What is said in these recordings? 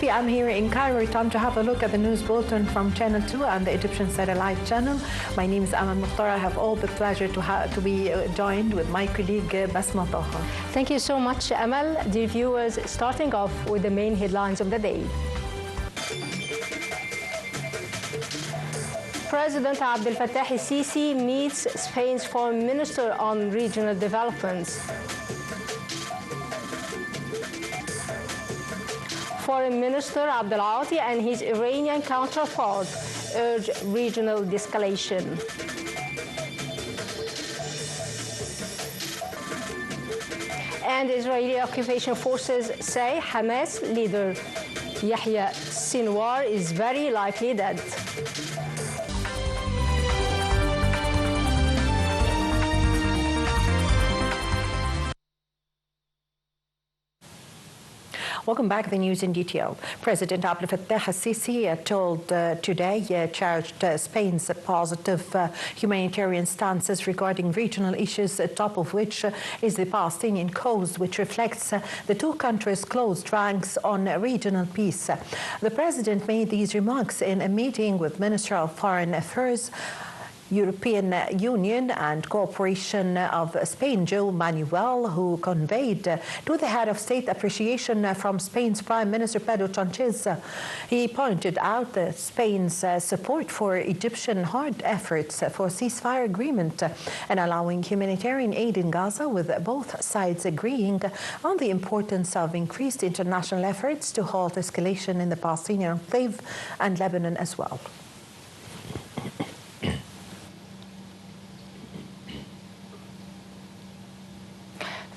Habibi, I'm here in Cairo. Time to have a look at the news bulletin from Channel 2 and the Egyptian Satellite Channel. My name is Amal Mukhtar. I have all the pleasure to be joined with my colleague Bسمة. Thank you so much, Amal. Dear viewers, starting off with the main headlines of the day. President Abdel Fattah el-Sisi meets Spain's foreign minister on regional developments. Foreign Minister Abdel Ati and his Iranian counterpart urge regional de-escalation. And Israeli occupation forces say Hamas leader Yahya Sinwar is very likely dead. Welcome back to the news in detail. President Abdel Fattah el-Sisi told today charged Spain's positive humanitarian stances regarding regional issues, top of which is the Palestinian cause, which reflects the two countries' closed ranks on regional peace. The president made these remarks in a meeting with Minister of Foreign Affairs, European Union and Cooperation of Spain, Joe Manuel, who conveyed to the head of state appreciation from Spain's Prime Minister Pedro Sanchez. He pointed out Spain's support for Egyptian hard efforts for ceasefire agreement and allowing humanitarian aid in Gaza, with both sides agreeing on the importance of increased international efforts to halt escalation in the Palestinian enclave and Lebanon as well.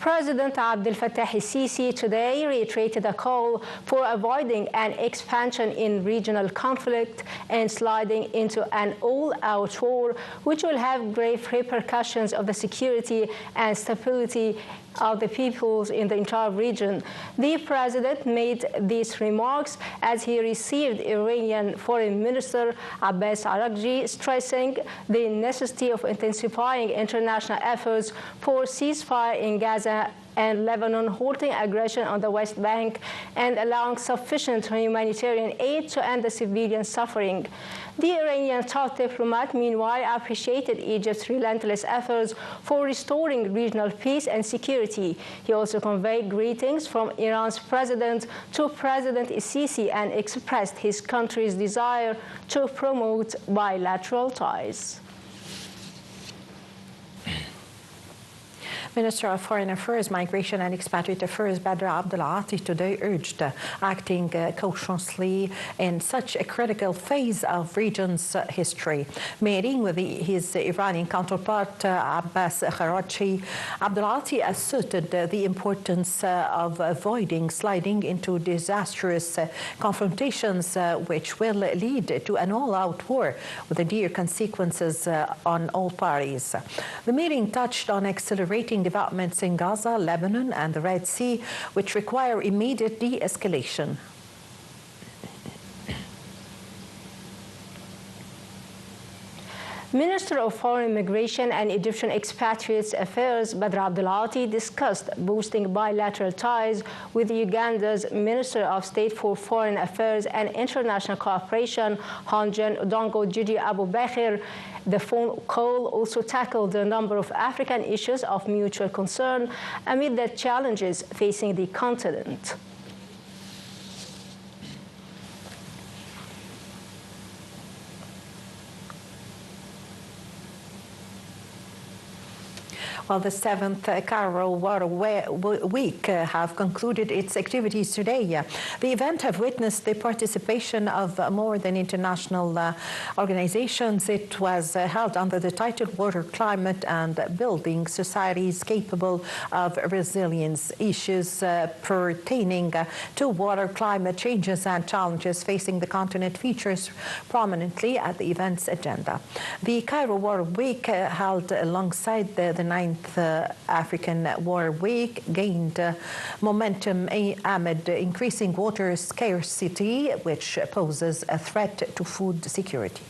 President Abdel Fattah el-Sisi today reiterated a call for avoiding an expansion in regional conflict and sliding into an all-out war, which will have grave repercussions on the security and stability of the peoples in the entire region. The president made these remarks as he received Iranian Foreign Minister Abbas Araghchi, stressing the necessity of intensifying international efforts for ceasefire in Gaza and Lebanon, halting aggression on the West Bank and allowing sufficient humanitarian aid to end the civilian suffering. The Iranian top diplomat, meanwhile, appreciated Egypt's relentless efforts for restoring regional peace and security. He also conveyed greetings from Iran's president to President el-Sisi and expressed his country's desire to promote bilateral ties. Minister of Foreign Affairs, Migration and Expatriate Affairs Badr Abdel Ati today urged acting cautiously in such a critical phase of region's history. Meeting with his Iranian counterpart Abbas Araghchi, Abdel Ati asserted the importance of avoiding sliding into disastrous confrontations which will lead to an all-out war with dire consequences on all parties. The meeting touched on accelerating developments in Gaza, Lebanon, and the Red Sea, which require immediate de-escalation. Minister of Foreign Migration and Egyptian Expatriates Affairs Badr Abdel Ati discussed boosting bilateral ties with Uganda's Minister of State for Foreign Affairs and International Cooperation, Hanjen Odongo Gigi Abubakar. The phone call also tackled a number of African issues of mutual concern amid the challenges facing the continent. Well, the 7th Cairo Water Week have concluded its activities today. The event have witnessed the participation of more than international organizations. It was held under the title Water, Climate and Building Societies Capable of Resilience. Issues pertaining to water, climate changes and challenges facing the continent features prominently at the event's agenda. The Cairo Water Week held alongside the 9th African Water Week gained momentum amid increasing water scarcity, which poses a threat to food security.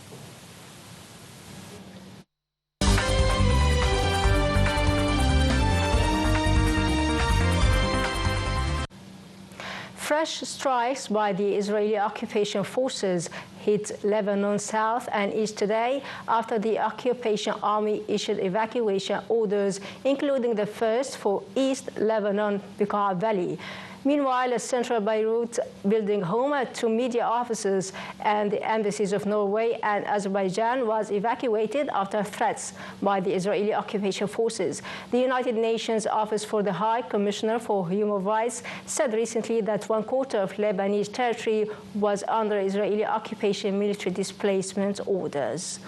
Fresh strikes by the Israeli occupation forces hit Lebanon south and east today after the occupation army issued evacuation orders, including the first for East Lebanon Bekaa Valley. Meanwhile, a central Beirut building home to media offices and the embassies of Norway and Azerbaijan was evacuated after threats by the Israeli occupation forces. The United Nations Office for the High Commissioner for Human Rights said recently that 1/4 of Lebanese territory was under Israeli occupation military displacement orders.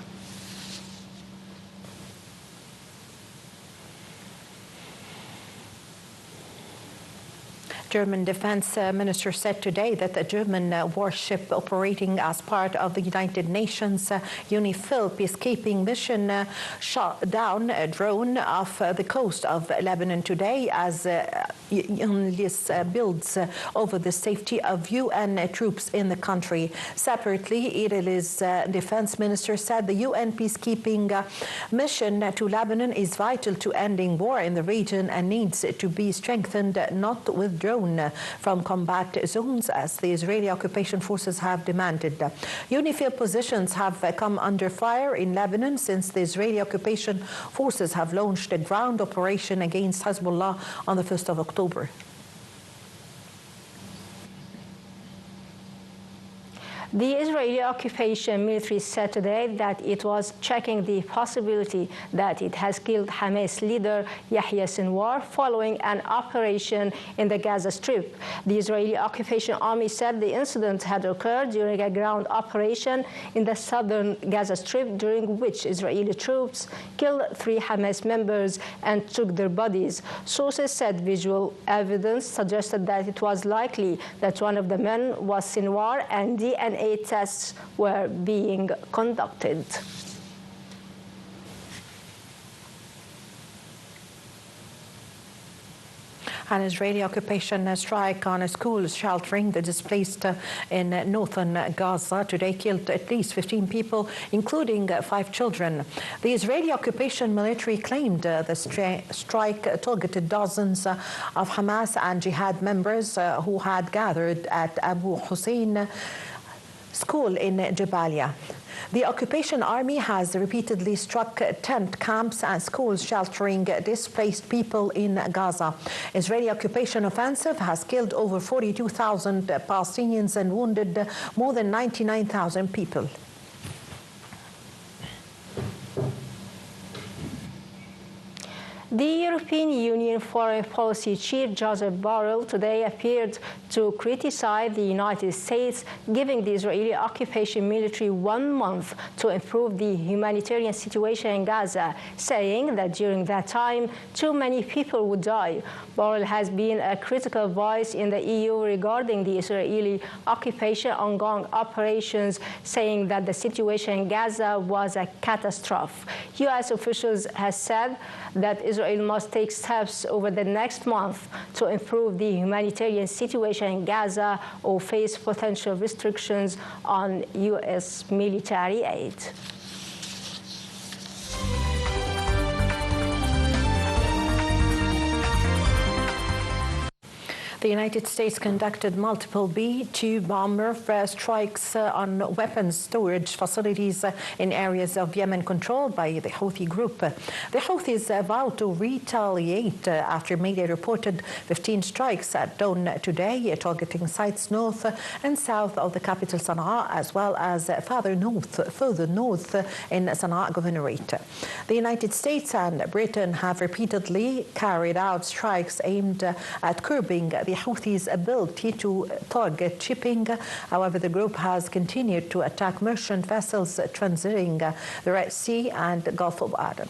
German defense minister said today that the German warship operating as part of the United Nations UNIFIL peacekeeping mission shot down a drone off the coast of Lebanon today as UNIFIL builds over the safety of UN troops in the country. Separately, Italy's defense minister said the UN peacekeeping mission to Lebanon is vital to ending war in the region and needs to be strengthened, not withdrawn from combat zones as the Israeli occupation forces have demanded. UNIFIL positions have come under fire in Lebanon since the Israeli occupation forces have launched a ground operation against Hezbollah on the 1st of October. The Israeli occupation military said today that it was checking the possibility that it has killed Hamas leader Yahya Sinwar following an operation in the Gaza Strip. The Israeli occupation army said the incident had occurred during a ground operation in the southern Gaza Strip, during which Israeli troops killed 3 Hamas members and took their bodies. Sources said visual evidence suggested that it was likely that one of the men was Sinwar, and DNA tests were being conducted. An Israeli occupation strike on a school sheltering the displaced in northern Gaza today killed at least 15 people, including 5 children. The Israeli occupation military claimed the strike targeted dozens of Hamas and Jihad members who had gathered at Abu Hussein school in Jabalia. The occupation army has repeatedly struck tent camps and schools sheltering displaced people in Gaza. Israeli occupation offensive has killed over 42,000 Palestinians and wounded more than 99,000 people. The European Union Foreign Policy Chief Joseph Borrell today appeared to criticize the United States, giving the Israeli occupation military 1 month to improve the humanitarian situation in Gaza, saying that during that time, too many people would die. Borrell has been a critical voice in the EU regarding the Israeli occupation ongoing operations, saying that the situation in Gaza was a catastrophe. U.S. officials have said that Israel must take steps over the next month to improve the humanitarian situation in Gaza or face potential restrictions on U.S. military aid. The United States conducted multiple B-2 bomber strikes on weapons storage facilities in areas of Yemen controlled by the Houthi group. The Houthis vowed to retaliate after media reported 15 strikes at dawn today, targeting sites north and south of the capital Sana'a, as well as further north in Sana'a Governorate. The United States and Britain have repeatedly carried out strikes aimed at curbing the Houthis' ability to target shipping. However, the group has continued to attack merchant vessels transiting the Red Sea and the Gulf of Aden.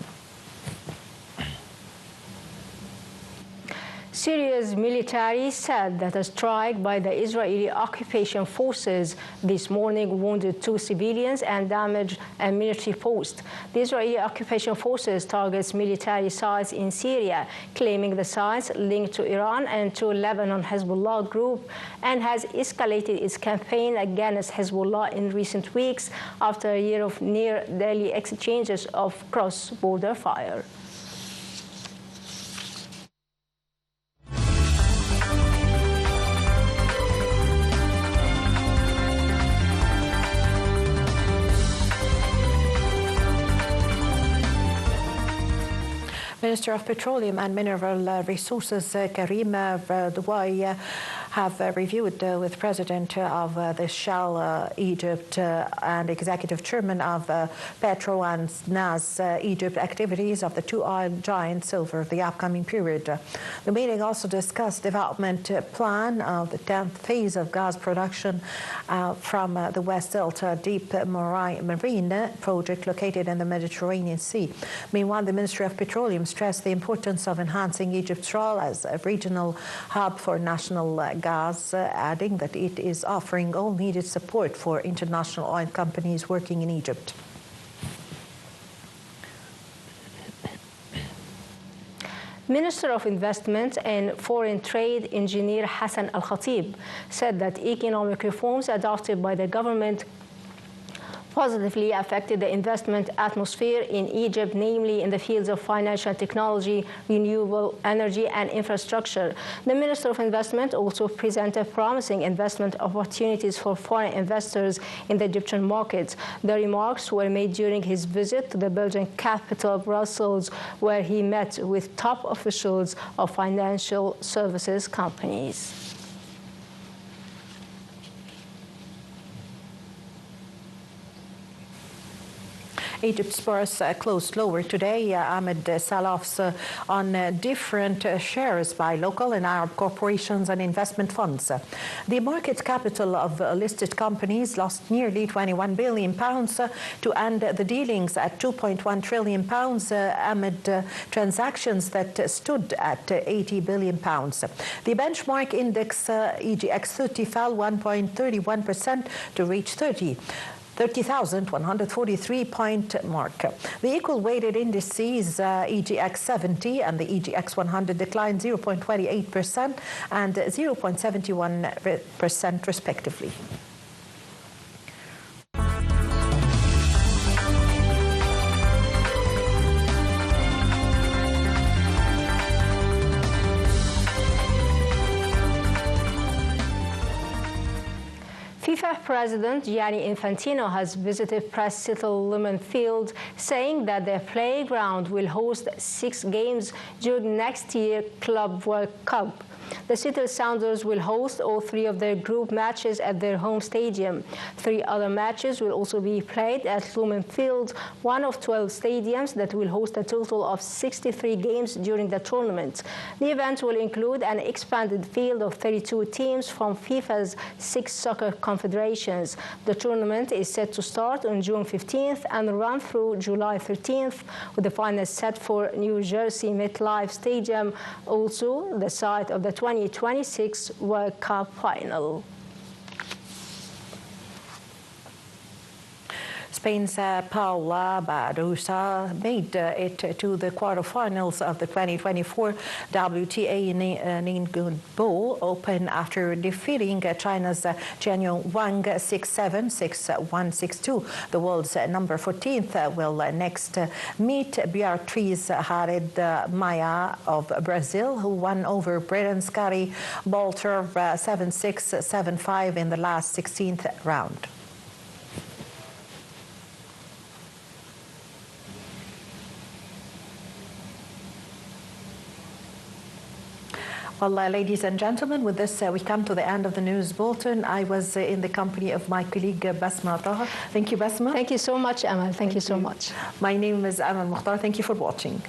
Syria's military said that a strike by the Israeli occupation forces this morning wounded 2 civilians and damaged a military post. The Israeli occupation forces targets military sites in Syria, claiming the sites linked to Iran and to Lebanon Hezbollah group, and has escalated its campaign against Hezbollah in recent weeks after a year of near daily exchanges of cross-border fire. Minister of Petroleum and Mineral Resources Karim Douai have reviewed with President of the Shell Egypt and Executive Chairman of Petro and NAS Egypt activities of the two oil giants over the upcoming period. The meeting also discussed development plan of the 10th phase of gas production from the West Delta Deep Marine project located in the Mediterranean Sea. Meanwhile, the Ministry of Petroleum stressed the importance of enhancing Egypt's role as a regional hub for national gas, adding that it is offering all needed support for international oil companies working in Egypt. Minister of Investment and Foreign Trade Engineer Hassan Al-Khatib said that economic reforms adopted by the government positively affected the investment atmosphere in Egypt, namely in the fields of financial technology, renewable energy, and infrastructure. The Minister of Investment also presented promising investment opportunities for foreign investors in the Egyptian market. The remarks were made during his visit to the Belgian capital, Brussels, where he met with top officials of financial services companies. Egypt's bourse closed lower today amid sell-offs on different shares by local and Arab corporations and investment funds. The market capital of listed companies lost nearly £21 billion to end the dealings at £2.1 trillion amid transactions that stood at £80 billion. The benchmark index EGX 30 fell 1.31% to reach 30,143 point mark. The equal weighted indices EGX 70 and the EGX 100 declined 0.28% and 0.71% respectively. FIFA President Gianni Infantino has visited Press Settlement Field, saying that their playground will host 6 games during next year's Club World Cup. The Seattle Sounders will host all 3 of their group matches at their home stadium. 3 other matches will also be played at Lumen Field, one of 12 stadiums that will host a total of 63 games during the tournament. The event will include an expanded field of 32 teams from FIFA's 6 soccer confederations. The tournament is set to start on June 15th and run through July 13th, with the final set for New Jersey MetLife Stadium, also the site of the 2026 World Cup final. Spain's Paula Badosa made it to the quarterfinals of the 2024 WTA Ningbo Open after defeating China's Jianyong Wang 6-7, 6-1, 6-2. The world's number 14th will next meet Beatriz Hared Maia of Brazil, who won over Britain's Scotty Bolter 7-6, 7-5 in the last 16th round. Well, ladies and gentlemen, with this, we come to the end of the news bulletin. I was in the company of my colleague, Bسمة. Thank you, Bسمة. Thank you so much, Amal. Thank you so much. My name is Amal Mukhtar. Thank you for watching.